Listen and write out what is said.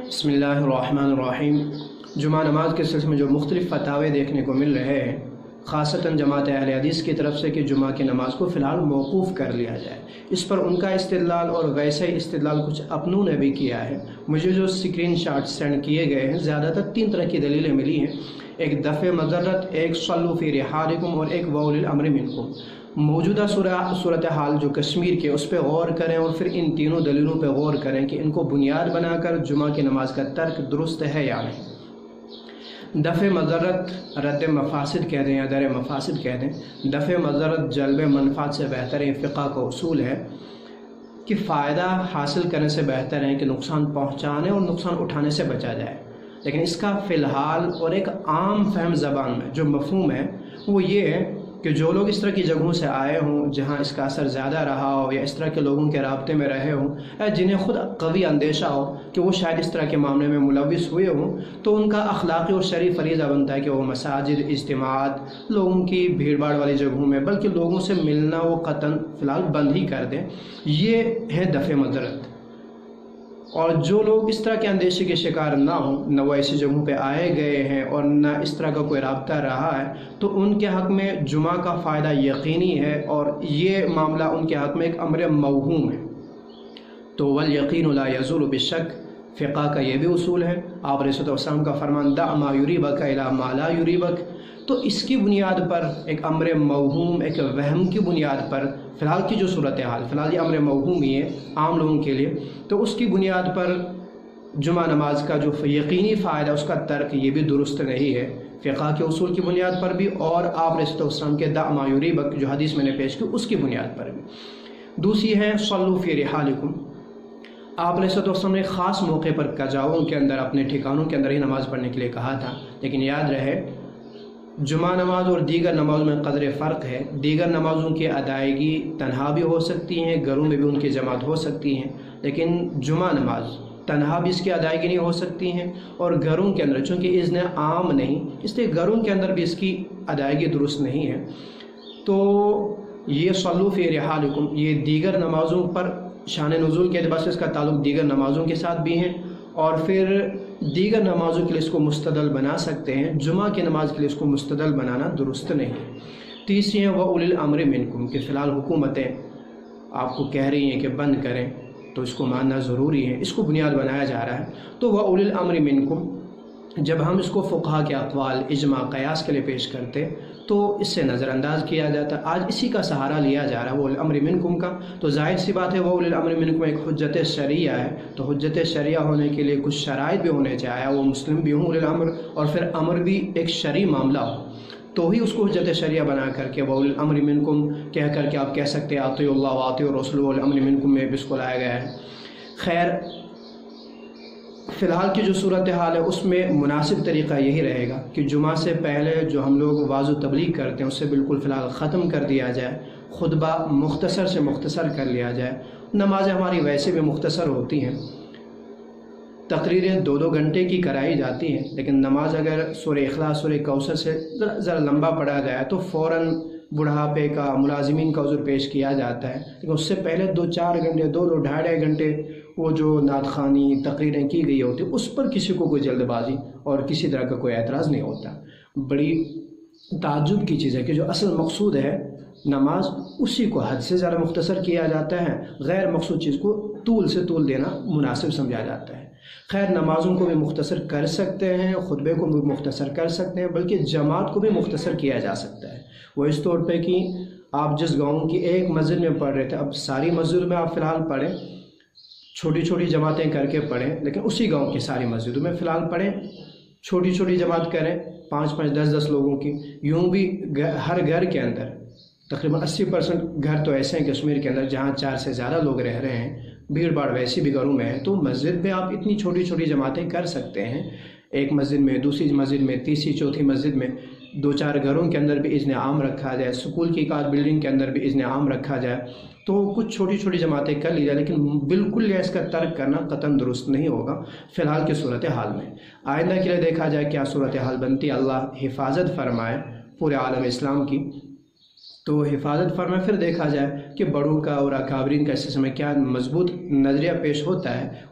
बिस्मिल्लाहिर्रहमानिर्रहीम। जुमा नमाज के सिलसिले में जो मुख्तलिफ़ फतावे देखने को मिल रहे हैं, ख़ासतन जमात अहले हदीस की तरफ से कि जुमा की नमाज को फ़िलहाल मौकूफ़ कर लिया जाए। इस पर उनका इस्तिदलाल और वैसे ही इस्तिदलाल कुछ अपनों ने भी किया है। मुझे जो स्क्रीन शॉट सेंड किए गए हैं, ज़्यादातर 3 तरह की दलीलें मिली हैं। एक दफ़े मज़र्रत, एक सल्लू फ़ी रिहालिकुम और एक वउलिल अम्रि मिनकुम। मौजूदा सूरत हाल जो कश्मीर के, उस पर गौर करें और फिर इन तीनों दलीलों पर गौर करें कि इनको बुनियाद बनाकर जुमा की नमाज का तर्क दुरुस्त है या नहीं। दफ़े मज़र्रत रद्द मफासिद कह दें या दर मफासिद कह दें, दफ़े मज़र्रत जल्ब मनफ़ात से बेहतर है। फ़िक़्ह का उसूल है कि फ़ायदा हासिल करने से बेहतर है कि नुकसान पहुँचाने और नुकसान उठाने से बचा जाए। लेकिन इसका फ़िलहाल और एक आम फहम ज़बान में जो मफ़हूम है वो ये है कि जो लोग इस तरह की जगहों से आए हों जहाँ इसका असर ज़्यादा रहा हो, या इस तरह के लोगों के राब्ते में रहे हों, या जिन्हें ख़ुद कवी अंदेशा हो कि वो शायद इस तरह के मामले में मुलविस हुए हों, तो उनका अखलाक़ी और शरई फरीज़ा बनता है कि वो मसाजिद, इज्तिमात, लोगों की भीड़ भाड़ वाली जगहों में, बल्कि लोगों से मिलना वो क़तन फ़िलहाल बंद ही कर दें। ये है दफ़े मज़र्रत। और जो लोग इस तरह के अंदेशे के शिकार ना हों, न वो ऐसी जगहों पे आए गए हैं और न इस तरह का कोई राब्ता रहा है, तो उनके हक़ में जुमा का फ़ायदा यकीनी है और ये मामला उनके हक़ में एक अम्र मौहूम है। तो वल यकीन ला यज़ूलु बिश्शक, फ़िक़्ह का ये भी उसूल है। आप रसूलुल्लाह का फरमान दा मा युरीबक इला मा ला युरीबक। तो इसकी बुनियाद पर एक अम्र मौहूम, एक वहम की बुनियाद पर, फ़िलहाल की जो सूरत हाल, फ़िलहाल ये अम्र मौहूम ही है आम लोगों के लिए, तो उसकी बुनियाद पर जुमा नमाज का जो यकीनी फ़ायदा उसका तर्क ये भी दुरुस्त नहीं है, फ़िक़्ह के उसूल की बुनियाद पर भी, और आप रसूलुल्लाह के दा मा युरीबक जो हदीस मैंने पेश की उसकी बुनियाद पर भी। दूसरी है सल्लू फ़ी रिहालिकुम। आप रसूलुल्लाह ने ख़ास मौके पर कजाओं के अंदर, अपने ठिकानों के अंदर ही नमाज़ पढ़ने के लिए कहा था। लेकिन याद रहे, जुमा नमाज और दीगर नमाज़ों में क़दर फ़र्क है। दीगर नमाज़ों की अदायगी तन्हा भी हो सकती हैं, घरों में भी उनकी जमात हो सकती हैं, लेकिन जुमा नमाज तन्हा भी इसकी अदायगी नहीं हो सकती हैं, और घरों के अंदर चूँकि इज़्न आम नहीं, इसलिए घरों के अंदर भी इसकी अदायगी दुरुस्त नहीं है। तो ये सल्लू फ़ी रिहालिकुम, ये दीगर नमाज़ों पर शान नुज़ूल के एतबार से इसका ताल्लुक़ दीगर नमाज़ों के साथ भी हैं, और फिर दीगर नमाज़ों के लिए इसको मुस्तदल बना सकते हैं। जुमा की नमाज के लिए इसको मुस्तदल बनाना दुरुस्त नहीं है। तीसरी है व उलिल अम्रि मिनकुम, कि फ़िलहाल हुकूमतें आपको कह रही हैं कि बंद करें, तो इसको मानना ज़रूरी है, इसको बुनियाद बनाया जा रहा है। तो व उलिल अम्रि मिनकुम, जब हम इसको फ़ुक़हा के अक़वाल, इजमा, क़यास के लिए पेश करते तो इससे नज़रअंदाज किया जाता। आज इसी का सहारा लिया जा रहा है वउलिल अम्रि मिनकुम का। तो ज़ाहिर सी बात है वउलिल अम्रि मिनकुम एक हुज्जत शरिया है, तो हुज्जत शरिया होने के लिए कुछ शराइत भी होने चाहिए, वो मुस्लिम भी हों उलिल अम्र, और फिर अम्र भी एक शरई मामला हो, तो ही उसको हुज्जत शरिया बना करके वउलिल अम्रि मिनकुम कह करके आप कह सकते हैं अतिउल्लाह व अतिउर रसूल वउलिल अम्रि मिनकुम में भी इसको लाया गया है। खैर, फ़िलहाल की जो सूरत हाल है उसमें मुनासिब तरीक़ा यही रहेगा कि जुमा से पहले जो हम लोग वाज़ तबलीग करते हैं उससे बिल्कुल फ़िलहाल ख़त्म कर दिया जाए, खुतबा मुख्तसर से मुख्तसर कर लिया जाए। नमाज़ें हमारी वैसे भी मुख्तसर होती हैं, तकरीरें 2-2 घंटे की कराई जाती हैं, लेकिन नमाज अगर सूरह इखलास, सूरह कौसर से ज़रा लंबा पढ़ा गया तो फ़ौरन बुढ़ापे का, मुलाजिमीन का उज़्र पेश किया जाता है। लेकिन उससे पहले 2-4 घंटे, 2-2 ढाई घंटे वो जो नात ख़ानी तकरीरें की गई होती, उस पर किसी को कोई जल्दबाजी और किसी तरह का कोई एतराज़ नहीं होता। बड़ी ताज्जुब की चीज़ है कि जो असल मकसूद है नमाज, उसी को हद से ज़्यादा मुख्तसर किया जाता है, गैर मकसूद चीज़ को तूल से तूल देना मुनासिब समझा जाता है। खैर, नमाज़ों को भी मुख्तसर कर सकते हैं, खुतबे को भी मुख्तसर कर सकते हैं, बल्कि जमात को भी मुख्तसर किया जा सकता है। वो इस तौर पे कि आप जिस गाँव की एक मस्जिद में पढ़ रहे थे, अब सारी मस्जिद में आप फ़िलहाल पढ़ें, छोटी छोटी जमातें करके पढ़ें, लेकिन उसी गांव की सारी मस्जिदों में फ़िलहाल पढ़ें, छोटी छोटी जमात करें 5-5, 10-10 लोगों की। यूँ भी हर घर के अंदर तकरीबन 80% घर तो ऐसे हैं कश्मीर के अंदर जहाँ 4 से ज़्यादा लोग रह रहे हैं, भीड़ भाड़ वैसी भी घरों में है, तो मस्जिद में आप इतनी छोटी छोटी जमातें कर सकते हैं। एक मस्जिद में, दूसरी मस्जिद में, तीसरी चौथी मस्जिद में, 2-4 घरों के अंदर भी इज़्न आम रखा जाए, स्कूल की एक आध बिल्डिंग के अंदर भी इज़्न आम रखा जाए, तो कुछ छोटी छोटी जमातें कर ली जाए। लेकिन बिल्कुल इसका तर्क करना कतन दुरुस्त नहीं होगा फ़िलहाल की सूरत हाल में। आइंदा के लिए देखा जाए क्या सूरत हाल बनती, अल्लाह हिफाजत फरमाए पूरे आलम इस्लाम की, तो हिफाजत फरमाए। फिर देखा जाए कि बड़ों का और अकाबरीन का इस समय क्या मजबूत नज़रिया पेश होता है।